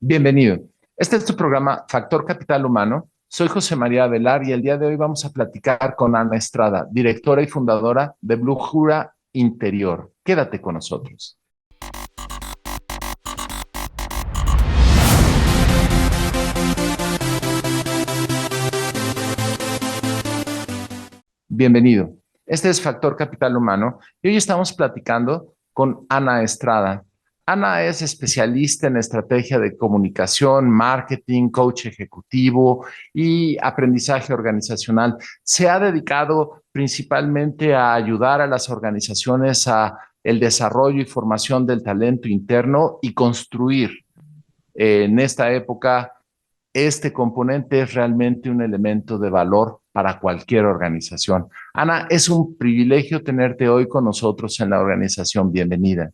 Bienvenido. Este es tu programa Factor Capital Humano. Soy José María Velar y el día de hoy vamos a platicar con Ana Estrada, directora y fundadora de Brújula Interior. Quédate con nosotros. Bienvenido. Este es Factor Capital Humano y hoy estamos platicando con Ana Estrada. Ana es especialista en estrategia de comunicación, marketing, coach ejecutivo y aprendizaje organizacional. Se ha dedicado principalmente a ayudar a las organizaciones a el desarrollo y formación del talento interno y construir en esta época este componente es realmente un elemento de valor para cualquier organización. Ana, es un privilegio tenerte hoy con nosotros en la organización. Bienvenida.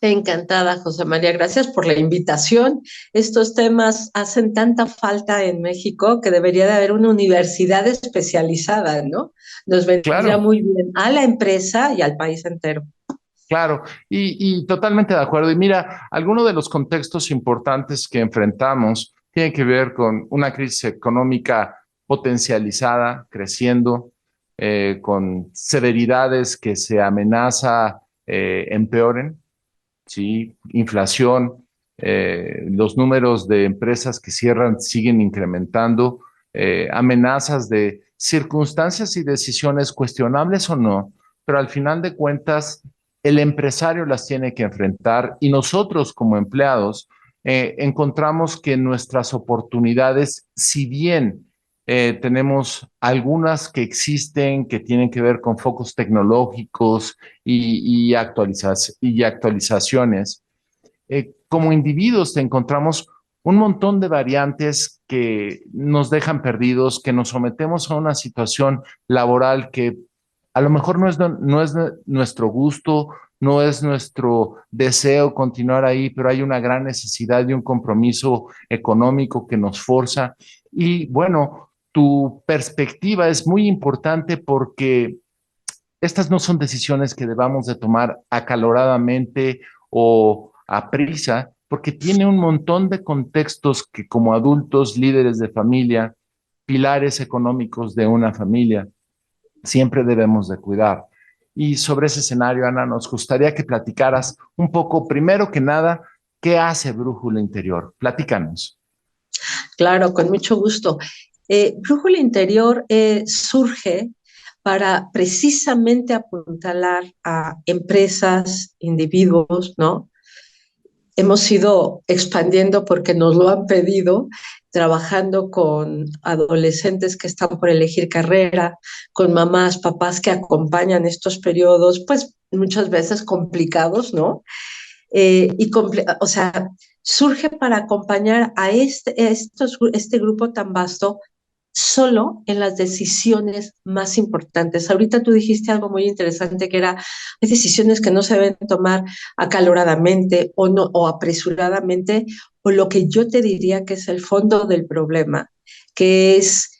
Encantada, José María. Gracias por la invitación. Estos temas hacen tanta falta en México que debería de haber una universidad especializada, ¿no? Nos vendría Claro, muy bien a la empresa y al país entero. claro, y totalmente de acuerdo. Y mira, algunos de los contextos importantes que enfrentamos tienen que ver con una crisis económica potencializada, creciendo, con severidades que se amenaza empeoren. ¿Sí? Inflación, los números de empresas que cierran siguen incrementando, amenazas de circunstancias y decisiones cuestionables o no, pero al final de cuentas el empresario las tiene que enfrentar y nosotros como empleados encontramos que nuestras oportunidades, si bien tenemos algunas que existen que tienen que ver con focos tecnológicos y actualizaciones. Como individuos te encontramos un montón de variantes que nos dejan perdidos, que nos sometemos a una situación laboral que a lo mejor no es nuestro gusto, no es nuestro deseo continuar ahí, pero hay una gran necesidad de un compromiso económico que nos forza. Y bueno, tu perspectiva es muy importante porque estas no son decisiones que debamos de tomar acaloradamente o a prisa, porque tiene un montón de contextos que como adultos, líderes de familia, pilares económicos de una familia, siempre debemos de cuidar. Y sobre ese escenario, Ana, nos gustaría que platicaras un poco, primero que nada, ¿qué hace Brújula Interior? Platícanos. Claro, con mucho gusto. Brújula Interior surge para precisamente apuntalar a empresas, individuos, ¿no? Hemos ido expandiendo porque nos lo han pedido, trabajando con adolescentes que están por elegir carrera, con mamás, papás que acompañan estos periodos, pues muchas veces complicados, ¿no? O sea, surge para acompañar a este grupo tan vasto solo en las decisiones más importantes. Ahorita tú dijiste algo muy interesante que era, hay decisiones que no se deben tomar acaloradamente o, no, o apresuradamente, o lo que yo te diría que es el fondo del problema, que es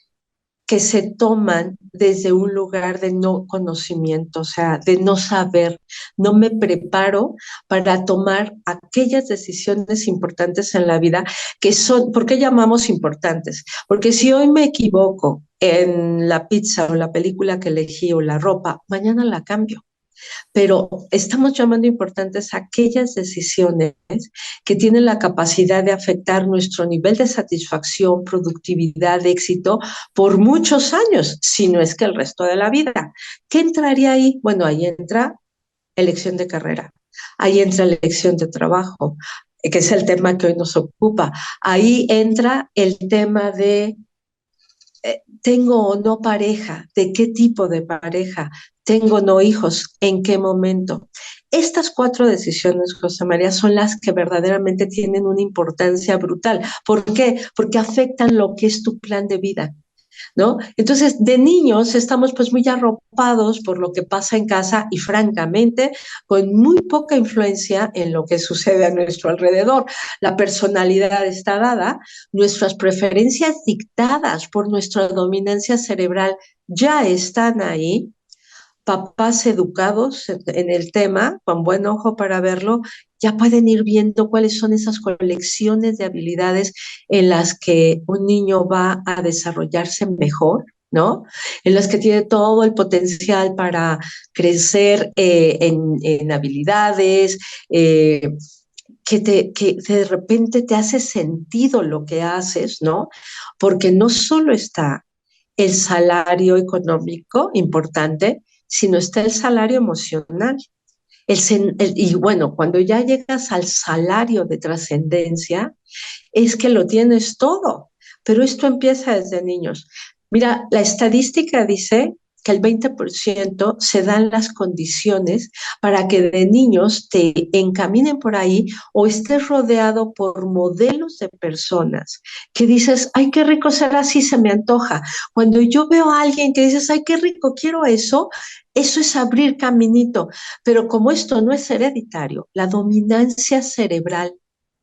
que se toman desde un lugar de no conocimiento, o sea, de no saber. No me preparo para tomar aquellas decisiones importantes en la vida que son, ¿por qué llamamos importantes? Porque si hoy me equivoco en la pizza o la película que elegí o la ropa, mañana la cambio, pero estamos llamando importantes aquellas decisiones que tienen la capacidad de afectar nuestro nivel de satisfacción, productividad, éxito por muchos años, si no es que el resto de la vida. ¿Qué entraría ahí? Bueno, ahí entra elección de carrera, ahí entra elección de trabajo, que es el tema que hoy nos ocupa. Ahí entra el tema de ¿tengo o no pareja? ¿De qué tipo de pareja? ¿Tengo o no hijos? ¿En qué momento? Estas cuatro decisiones, José María, son las que verdaderamente tienen una importancia brutal. ¿Por qué? Porque afectan lo que es tu plan de vida, ¿no? Entonces, de niños estamos pues muy arropados por lo que pasa en casa y francamente con muy poca influencia en lo que sucede a nuestro alrededor. La personalidad está dada, nuestras preferencias dictadas por nuestra dominancia cerebral ya están ahí papás educados en el tema, con buen ojo para verlo, ya pueden ir viendo cuáles son esas colecciones de habilidades en las que un niño va a desarrollarse mejor, ¿no? En las que tiene todo el potencial para crecer en habilidades, que de repente te hace sentido lo que haces, ¿no? Porque no solo está el salario económico importante, sino está el salario emocional. Y bueno, cuando ya llegas al salario de trascendencia, es que lo tienes todo, pero esto empieza desde niños. Mira, la estadística dice que el 20% se dan las condiciones para que de niños te encaminen por ahí o estés rodeado por modelos de personas que dices, ay, qué rico será así, se me antoja. Cuando yo veo a alguien que dices, ay, qué rico, quiero eso es abrir caminito. Pero como esto no es hereditario, la dominancia cerebral,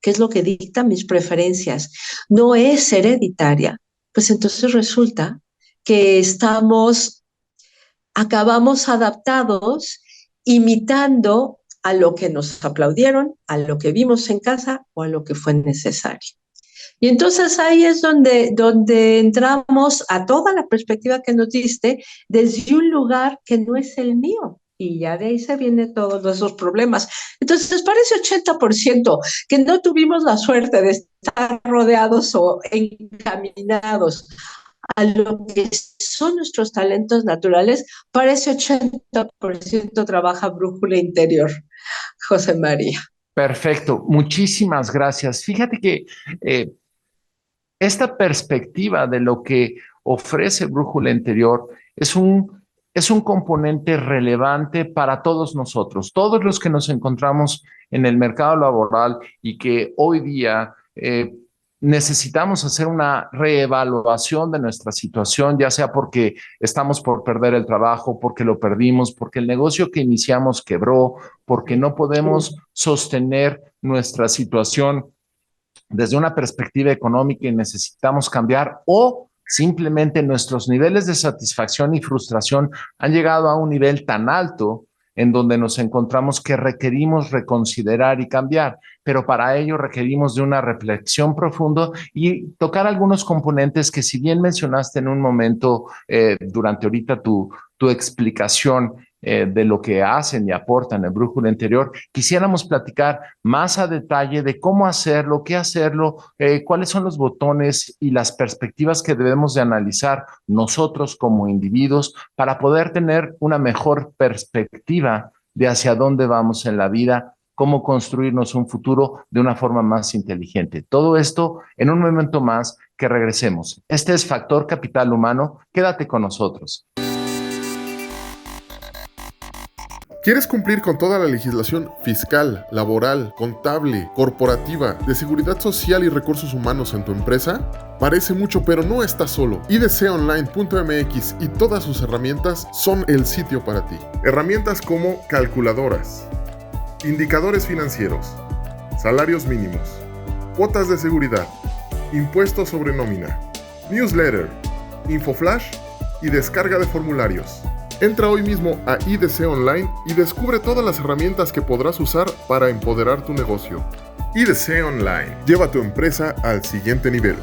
que es lo que dicta mis preferencias, no es hereditaria, pues entonces resulta que acabamos adaptados, imitando a lo que nos aplaudieron, a lo que vimos en casa o a lo que fue necesario. Y entonces ahí es donde entramos a toda la perspectiva que nos diste desde un lugar que no es el mío. Y ya de ahí se vienen todos esos problemas. Entonces, para ese 80% que no tuvimos la suerte de estar rodeados o encaminados a lo que son nuestros talentos naturales, para ese 80% trabaja brújula interior, José María. Perfecto, muchísimas gracias. Fíjate que eh, esta perspectiva de lo que ofrece Brújula Interior es un componente relevante para todos nosotros, todos los que nos encontramos en el mercado laboral y que hoy día necesitamos hacer una reevaluación de nuestra situación, ya sea porque estamos por perder el trabajo, porque lo perdimos, porque el negocio que iniciamos quebró, porque no podemos sostener nuestra situación desde una perspectiva económica y necesitamos cambiar, o simplemente nuestros niveles de satisfacción y frustración han llegado a un nivel tan alto en donde nos encontramos que requerimos reconsiderar y cambiar, pero para ello requerimos de una reflexión profunda y tocar algunos componentes que, si bien mencionaste en un momento durante ahorita tu explicación de lo que hacen y aportan en Brújula Interior, quisiéramos platicar más a detalle de cómo hacerlo, qué hacerlo, cuáles son los botones y las perspectivas que debemos de analizar nosotros como individuos para poder tener una mejor perspectiva de hacia dónde vamos en la vida, cómo construirnos un futuro de una forma más inteligente. Todo esto en un momento más que regresemos. Este es Factor Capital Humano. Quédate con nosotros. ¿Quieres cumplir con toda la legislación fiscal, laboral, contable, corporativa, de seguridad social y recursos humanos en tu empresa? Parece mucho, pero no estás solo. idconline.mx y todas sus herramientas son el sitio para ti. Herramientas como calculadoras, indicadores financieros, salarios mínimos, cuotas de seguridad, impuestos sobre nómina, newsletter, infoflash y descarga de formularios. Entra hoy mismo a IDC Online y descubre todas las herramientas que podrás usar para empoderar tu negocio. IDC Online. Lleva tu empresa al siguiente nivel.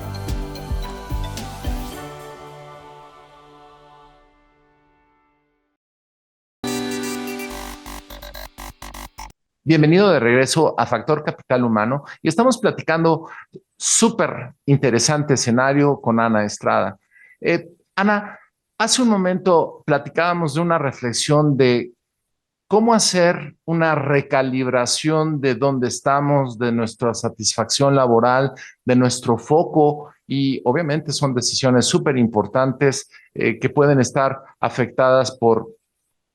Bienvenido de regreso a Factor Capital Humano y estamos platicando súper interesante escenario con Ana Estrada. Ana, hace un momento platicábamos de una reflexión de cómo hacer una recalibración de dónde estamos, de nuestra satisfacción laboral, de nuestro foco, y obviamente son decisiones súper importantes que pueden estar afectadas por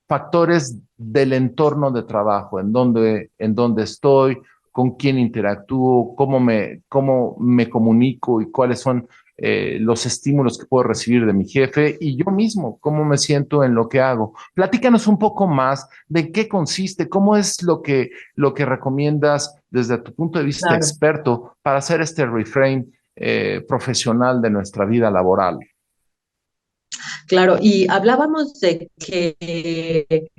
factores del entorno de trabajo, en dónde estoy, con quién interactúo, cómo me comunico y cuáles son los estímulos que puedo recibir de mi jefe y yo mismo, cómo me siento en lo que hago. Platícanos un poco más de qué consiste, cómo es lo que recomiendas desde tu punto de vista Claro. experto para hacer este reframe profesional de nuestra vida laboral. Claro, y hablábamos de que,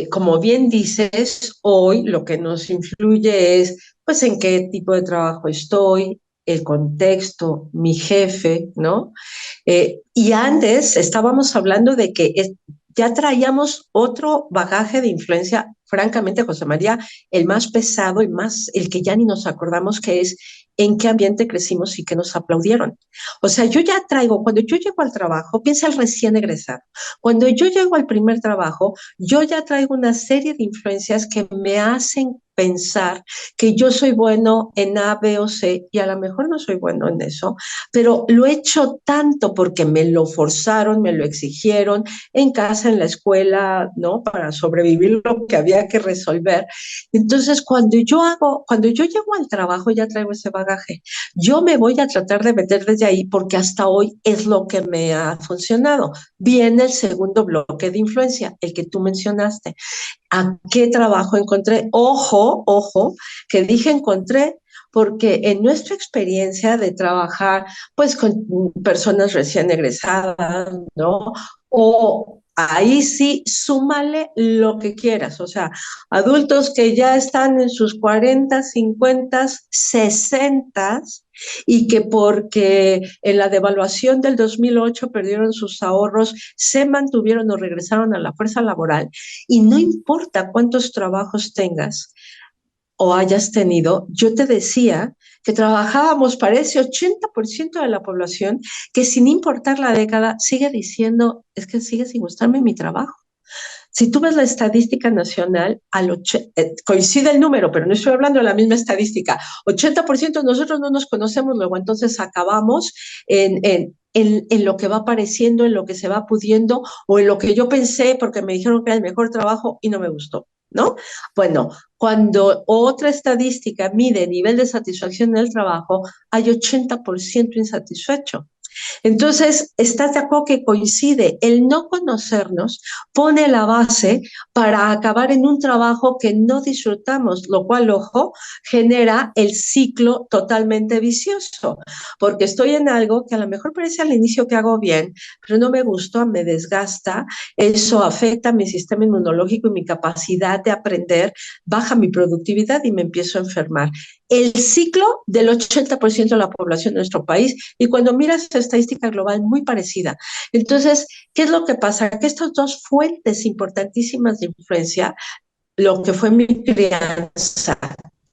como bien dices, hoy lo que nos influye es, pues, en qué tipo de trabajo estoy, el contexto, mi jefe, ¿no? Y antes estábamos hablando de que ya traíamos otro bagaje de influencia, francamente, José María, el más pesado y más, el que ya ni nos acordamos que es en qué ambiente crecimos y que nos aplaudieron. O sea, yo ya traigo, cuando yo llego al trabajo, piensa el recién egresado, cuando yo llego al primer trabajo, yo ya traigo una serie de influencias que me hacen pensar que yo soy bueno en A, B o C, y a lo mejor no soy bueno en eso, pero lo he hecho tanto porque me lo forzaron, me lo exigieron en casa, en la escuela, ¿no? Para sobrevivir lo que había que resolver. Entonces, cuando yo llego al trabajo, ya traigo ese bagaje. Yo me voy a tratar de meter desde ahí porque hasta hoy es lo que me ha funcionado. Viene el segundo bloque de influencia, el que tú mencionaste. ¿A qué trabajo encontré? Ojo, ojo, que dije encontré porque en nuestra experiencia de trabajar pues con personas recién egresadas, ¿no? O ahí sí, súmale lo que quieras, o sea, adultos que ya están en sus 40, 50, 60 y que porque en la devaluación del 2008 perdieron sus ahorros, se mantuvieron o regresaron a la fuerza laboral y no importa cuántos trabajos tengas, o hayas tenido, yo te decía que trabajábamos para ese 80% de la población que sin importar la década sigue diciendo, es que sigue sin gustarme mi trabajo. Si tú ves la estadística nacional, coincide el número, pero no estoy hablando de la misma estadística, 80% de nosotros no nos conocemos luego, entonces acabamos en lo que va apareciendo, en lo que se va pudiendo o en lo que yo pensé porque me dijeron que era el mejor trabajo y no me gustó, ¿no? Bueno, cuando otra estadística mide nivel de satisfacción en el trabajo, hay 80% insatisfecho. Entonces, ¿estás de acuerdo que coincide? El no conocernos pone la base para acabar en un trabajo que no disfrutamos, lo cual, ojo, genera el ciclo totalmente vicioso, porque estoy en algo que a lo mejor parece al inicio que hago bien, pero no me gusta, me desgasta, eso afecta mi sistema inmunológico y mi capacidad de aprender, baja mi productividad y me empiezo a enfermar. El ciclo del 80% de la población de nuestro país, y cuando miras esta estadística global, muy parecida. Entonces, ¿qué es lo que pasa? Que estas dos fuentes importantísimas de influencia, lo que fue mi crianza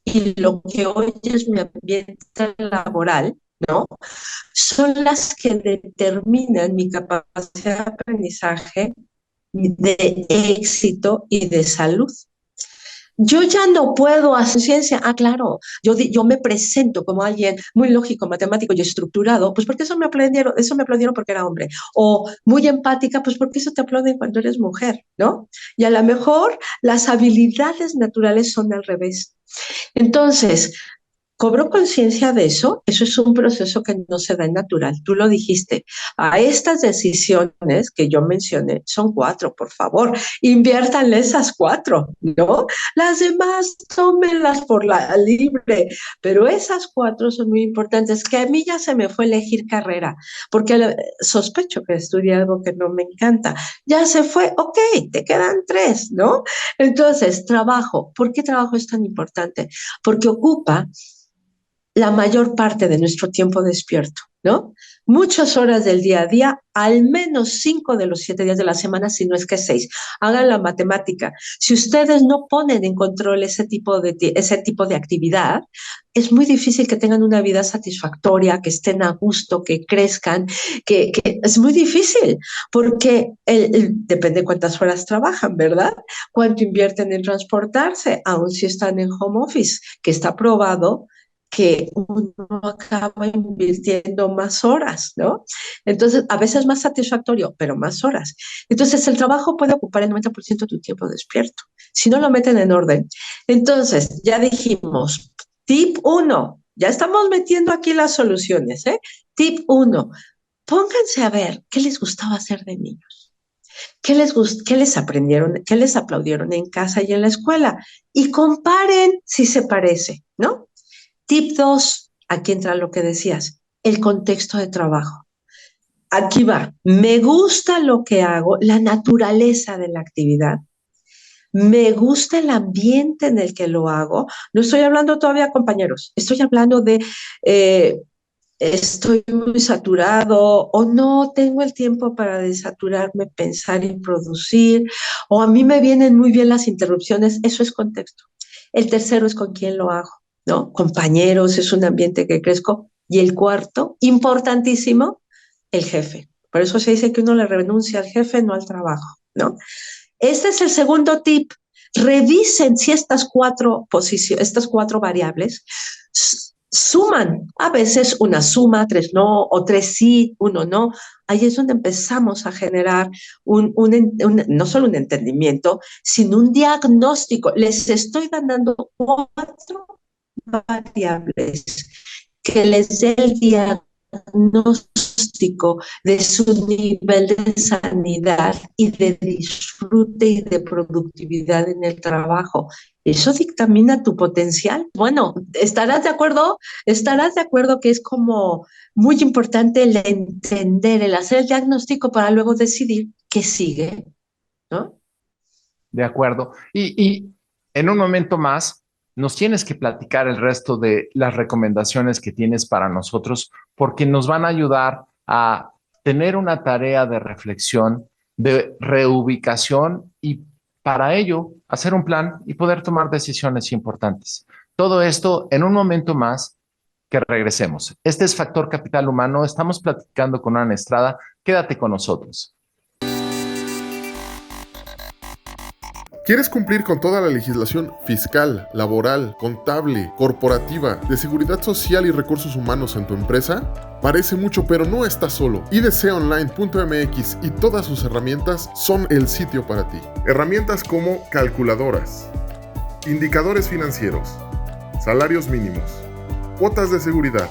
y lo que hoy es mi ambiente laboral, ¿no? Son las que determinan mi capacidad de aprendizaje, de éxito y de salud. Yo ya no puedo hacer ciencia. Ah, claro, yo me presento como alguien muy lógico, matemático y estructurado, pues porque eso me aplaudieron porque era hombre. O muy empática, pues porque eso te aplauden cuando eres mujer, ¿no? Y a lo mejor las habilidades naturales son al revés. Entonces, ¿cobró conciencia de eso? Eso es un proceso que no se da en natural. Tú lo dijiste. A estas decisiones que yo mencioné, son 4, por favor, inviértanle esas 4, ¿no? Las demás, tómenlas por la libre, pero esas 4 son muy importantes, que a mí ya se me fue elegir carrera, porque sospecho que estudié algo que no me encanta. Ya se fue, ok, te quedan 3, ¿no? Entonces, trabajo. ¿Por qué trabajo es tan importante? Porque ocupa la mayor parte de nuestro tiempo despierto, ¿no? Muchas horas del día a día, al menos 5 de los 7 días de la semana, si no es que 6. Hagan la matemática. Si ustedes no ponen en control ese tipo de actividad, es muy difícil que tengan una vida satisfactoria, que estén a gusto, que crezcan, que es muy difícil, porque depende cuántas horas trabajan, ¿verdad? Cuánto invierten en transportarse, aun si están en home office, que está probado que uno acaba invirtiendo más horas, ¿no? Entonces, a veces más satisfactorio, pero más horas. Entonces, el trabajo puede ocupar el 90% de tu tiempo despierto, si no lo meten en orden. Entonces, ya dijimos, tip 1, ya estamos metiendo aquí las soluciones, ¿eh? Tip 1, pónganse a ver qué les gustaba hacer de niños. ¿Qué les aprendieron? ¿Qué les aplaudieron en casa y en la escuela? Y comparen si se parece, ¿no? Tip 2, aquí entra lo que decías, el contexto de trabajo. aquí va, me gusta lo que hago, la naturaleza de la actividad, me gusta el ambiente en el que lo hago. No estoy hablando todavía, compañeros, estoy hablando de estoy muy saturado o no tengo el tiempo para desaturarme, pensar y producir, o a mí me vienen muy bien las interrupciones, eso es contexto. El tercero es con quién lo hago, ¿no? Compañeros, es un ambiente que crezco. Y el cuarto, importantísimo, el jefe. Por eso se dice que uno le renuncia al jefe, no al trabajo, ¿no? Este es el segundo tip. Revisen si estas cuatro variables suman. A veces una suma, tres no, o tres sí, uno no. Ahí es donde empezamos a generar no solo un entendimiento, sino un diagnóstico. Les estoy dando cuatro variables que les dé el diagnóstico de su nivel de sanidad y de disfrute y de productividad en el trabajo. ¿Eso dictamina tu potencial? Bueno, ¿estarás de acuerdo? ¿Estarás de acuerdo que es como muy importante el entender, el hacer el diagnóstico para luego decidir qué sigue, ¿no? De acuerdo. Y en un momento más nos tienes que platicar el resto de las recomendaciones que tienes para nosotros, porque nos van a ayudar a tener una tarea de reflexión, de reubicación y para ello hacer un plan y poder tomar decisiones importantes. Todo esto en un momento más que regresemos. Este es Factor Capital Humano. Estamos platicando con Ana Estrada. Quédate con nosotros. ¿Quieres cumplir con toda la legislación fiscal, laboral, contable, corporativa, de seguridad social y recursos humanos en tu empresa? Parece mucho, pero no estás solo. idconline.mx y todas sus herramientas son el sitio para ti. Herramientas como calculadoras, indicadores financieros, salarios mínimos, cuotas de seguridad,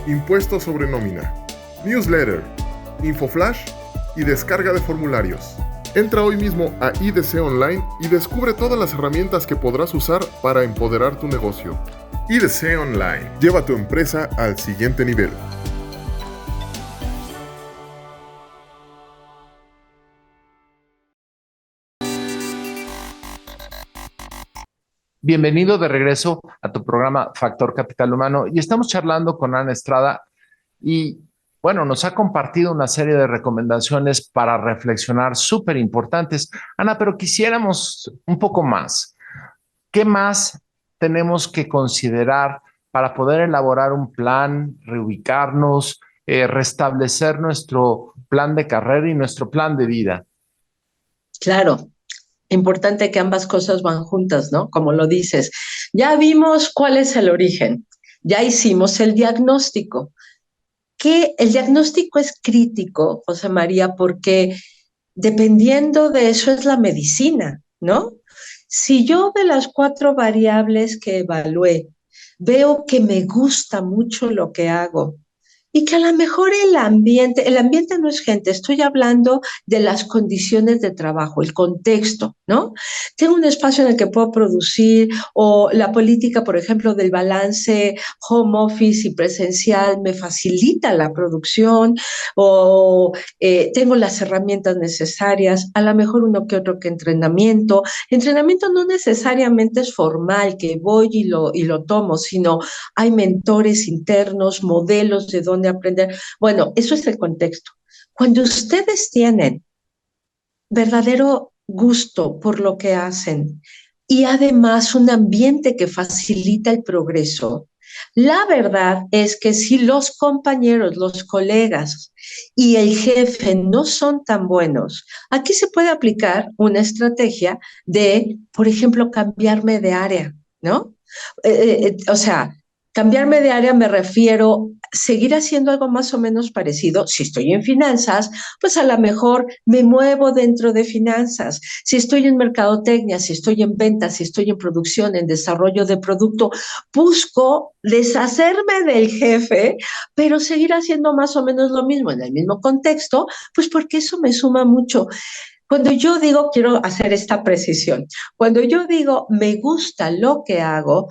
impuestos sobre nómina, newsletter, infoflash y descarga de formularios. Entra hoy mismo a IDC Online y descubre todas las herramientas que podrás usar para empoderar tu negocio. IDC Online. Lleva tu empresa al siguiente nivel. Bienvenido de regreso a tu programa Factor Capital Humano y estamos charlando con Ana Estrada y bueno, nos ha compartido una serie de recomendaciones para reflexionar súper importantes. Ana, pero quisiéramos un poco más. ¿Qué más tenemos que considerar para poder elaborar un plan, reubicarnos, restablecer nuestro plan de carrera y nuestro plan de vida? Claro, importante que ambas cosas van juntas, ¿no? Como lo dices. Ya vimos cuál es el origen, ya hicimos el diagnóstico. Que el diagnóstico es crítico, José María, porque dependiendo de eso es la medicina, ¿no? Si yo de las cuatro variables que evalué veo que me gusta mucho lo que hago y que a lo mejor el ambiente no es gente, estoy hablando de las condiciones de trabajo, el contexto, ¿no? Tengo un espacio en el que puedo producir o la política, por ejemplo, del balance home office y presencial me facilita la producción o tengo las herramientas necesarias, a lo mejor uno que otro que entrenamiento. Entrenamiento no necesariamente es formal, que voy y lo tomo, sino hay mentores internos, modelos de dónde aprender. Bueno, eso es el contexto. Cuando ustedes tienen verdadero gusto por lo que hacen y además un ambiente que facilita el progreso, la verdad es que si los compañeros, los colegas y el jefe no son tan buenos, aquí se puede aplicar una estrategia de, por ejemplo, cambiarme de área, ¿no? O sea, cambiarme de área me refiero a seguir haciendo algo más o menos parecido. Si estoy en finanzas, pues a lo mejor me muevo dentro de finanzas. Si estoy en mercadotecnia, si estoy en ventas, si estoy en producción, en desarrollo de producto, busco deshacerme del jefe, pero seguir haciendo más o menos lo mismo en el mismo contexto, pues porque eso me suma mucho. Cuando yo digo, quiero hacer esta precisión, cuando yo digo me gusta lo que hago,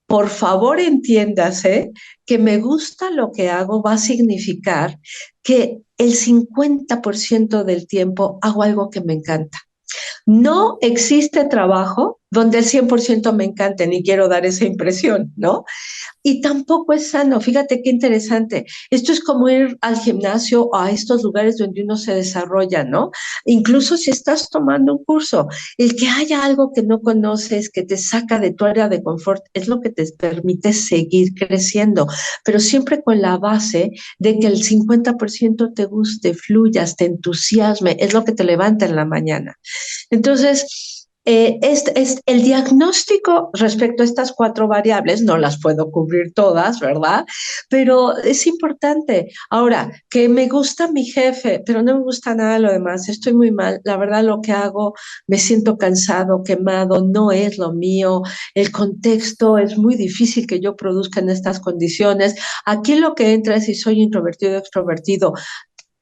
por favor entiéndase que me gusta lo que hago va a significar que el 50% del tiempo hago algo que me encanta. No existe trabajo donde el 100% me encante, ni quiero dar esa impresión, ¿no? Y tampoco es sano. Fíjate qué interesante. Esto es como ir al gimnasio o a estos lugares donde uno se desarrolla, ¿no? Incluso si estás tomando un curso, el que haya algo que no conoces, que te saca de tu área de confort, es lo que te permite seguir creciendo, pero siempre con la base de que el 50% te guste, fluyas, te entusiasme, es lo que te levanta en la mañana. Entonces, el diagnóstico respecto a estas 4 variables, no las puedo cubrir todas, ¿verdad? Pero es importante. Ahora, que me gusta mi jefe, pero no me gusta nada lo demás, estoy muy mal, la verdad lo que hago, me siento cansado, quemado, no es lo mío, el contexto es muy difícil que yo produzca en estas condiciones. Aquí lo que entra es si soy introvertido o extrovertido.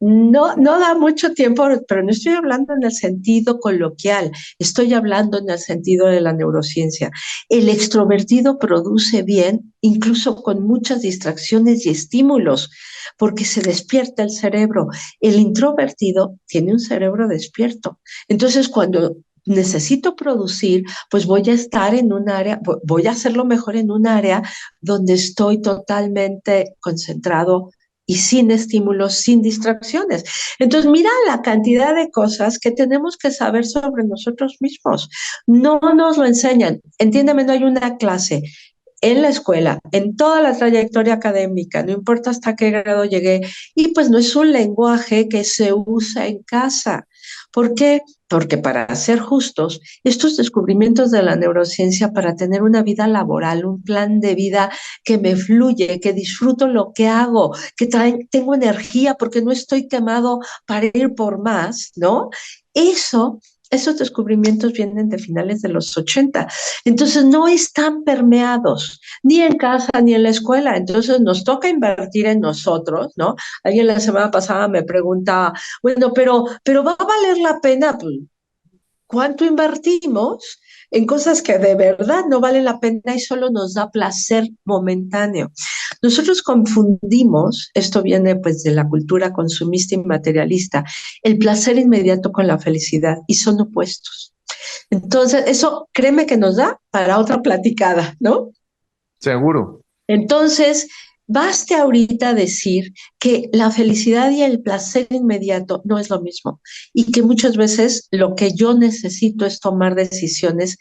No, no da mucho tiempo, pero no estoy hablando en el sentido coloquial, estoy hablando en el sentido de la neurociencia. El extrovertido produce bien, incluso con muchas distracciones y estímulos, porque se despierta el cerebro. El introvertido tiene un cerebro despierto. Entonces, cuando necesito producir, pues voy a estar en un área, voy a hacerlo mejor en un área donde estoy totalmente concentrado y sin estímulos, sin distracciones. Entonces, mira la cantidad de cosas que tenemos que saber sobre nosotros mismos. No nos lo enseñan. Entiéndeme, no hay una clase en la escuela, en toda la trayectoria académica, no importa hasta qué grado llegué, y pues no es un lenguaje que se usa en casa. ¿Por qué? Porque para ser justos, estos descubrimientos de la neurociencia para tener una vida laboral, un plan de vida que me fluye, que disfruto lo que hago, que tengo energía porque no estoy quemado para ir por más, ¿no? Eso esos descubrimientos vienen de finales de los 80. Entonces no están permeados ni en casa ni en la escuela. Entonces nos toca invertir en nosotros, ¿no? Alguien la semana pasada me preguntaba, bueno, pero ¿va a valer la pena? Pues, ¿cuánto invertimos en cosas que de verdad no valen la pena y solo nos da placer momentáneo? Nosotros confundimos, esto viene pues de la cultura consumista y materialista, el placer inmediato con la felicidad y son opuestos. Entonces, eso créeme que nos da para otra platicada, ¿no? Seguro. Entonces, baste ahorita decir que la felicidad y el placer inmediato no es lo mismo y que muchas veces lo que yo necesito es tomar decisiones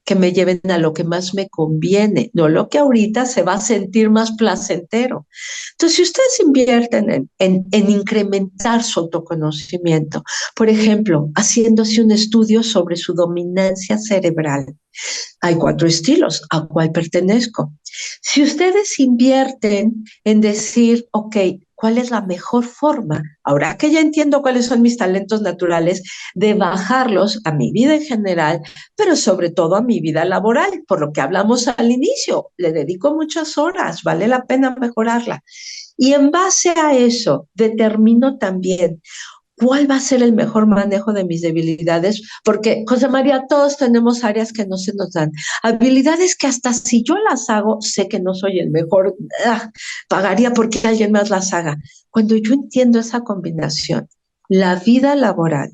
que me lleven a lo que más me conviene, no lo que ahorita se va a sentir más placentero. Entonces, si ustedes invierten en incrementar su autoconocimiento, por ejemplo, haciéndose un estudio sobre su dominancia cerebral, hay 4 estilos, ¿a cuál pertenezco? Si ustedes invierten en decir, ok, ¿cuál es la mejor forma, ahora que ya entiendo cuáles son mis talentos naturales, de bajarlos a mi vida en general, pero sobre todo a mi vida laboral, por lo que hablamos al inicio, le dedico muchas horas, vale la pena mejorarla. Y en base a eso, determino también cuál va a ser el mejor manejo de mis debilidades, porque, José María, todos tenemos áreas que no se nos dan, habilidades que hasta si yo las hago, sé que no soy el mejor, pagaría porque alguien más las haga. Cuando yo entiendo esa combinación, la vida laboral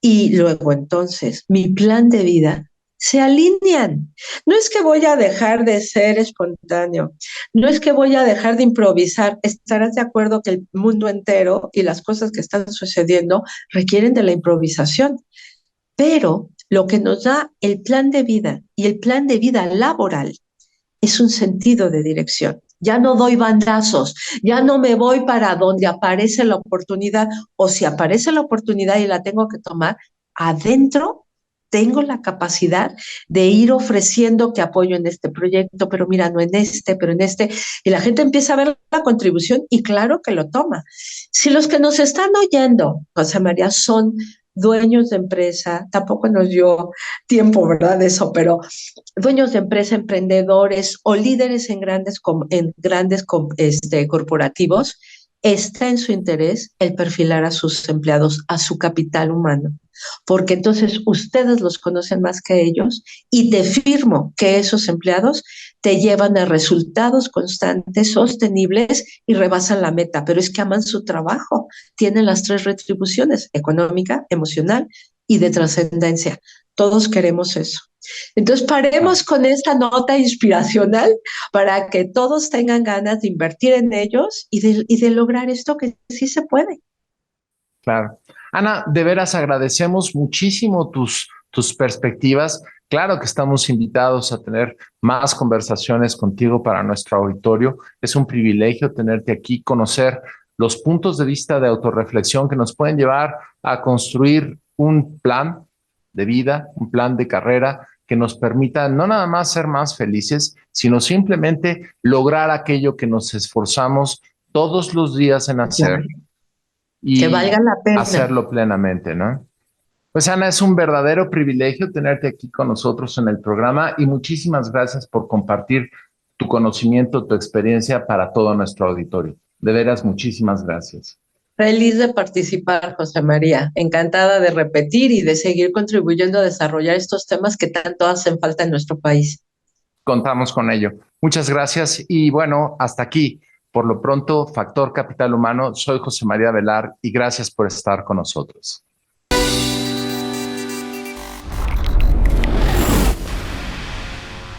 y luego entonces mi plan de vida, se alinean. No es que voy a dejar de ser espontáneo, no es que voy a dejar de improvisar. Estarás de acuerdo que el mundo entero y las cosas que están sucediendo requieren de la improvisación, pero lo que nos da el plan de vida y el plan de vida laboral es un sentido de dirección. Ya no doy bandazos, ya no me voy para donde aparece la oportunidad, o si aparece la oportunidad y la tengo que tomar, adentro tengo la capacidad de ir ofreciendo que apoyo en este proyecto, pero mira, no en este, pero en este, y la gente empieza a ver la contribución y claro que lo toma. Si los que nos están oyendo, José María, son dueños de empresa, tampoco nos dio tiempo, ¿verdad? De eso, pero dueños de empresa, emprendedores o líderes en grandes corporativos, está en su interés el perfilar a sus empleados, a su capital humano, porque entonces ustedes los conocen más que ellos y te firmo que esos empleados te llevan a resultados constantes, sostenibles y rebasan la meta, pero es que aman su trabajo, tienen las 3 retribuciones, económica, emocional y de trascendencia. Todos queremos eso. Entonces, paremos con esta nota inspiracional para que todos tengan ganas de invertir en ellos y de lograr esto que sí se puede. Claro. Ana, de veras agradecemos muchísimo tus perspectivas. Claro que estamos invitados a tener más conversaciones contigo para nuestro auditorio. Es un privilegio tenerte aquí, conocer los puntos de vista de autorreflexión que nos pueden llevar a construir un plan de vida, un plan de carrera que nos permita no nada más ser más felices, sino simplemente lograr aquello que nos esforzamos todos los días en hacer. Y que valga la pena hacerlo plenamente, ¿no? Pues Ana, es un verdadero privilegio tenerte aquí con nosotros en el programa y muchísimas gracias por compartir tu conocimiento, tu experiencia para todo nuestro auditorio. De veras, muchísimas gracias. Feliz de participar, José María. Encantada de repetir y de seguir contribuyendo a desarrollar estos temas que tanto hacen falta en nuestro país. Contamos con ello. Muchas gracias y bueno, hasta aquí. Por lo pronto, Factor Capital Humano, soy José María Velar y gracias por estar con nosotros.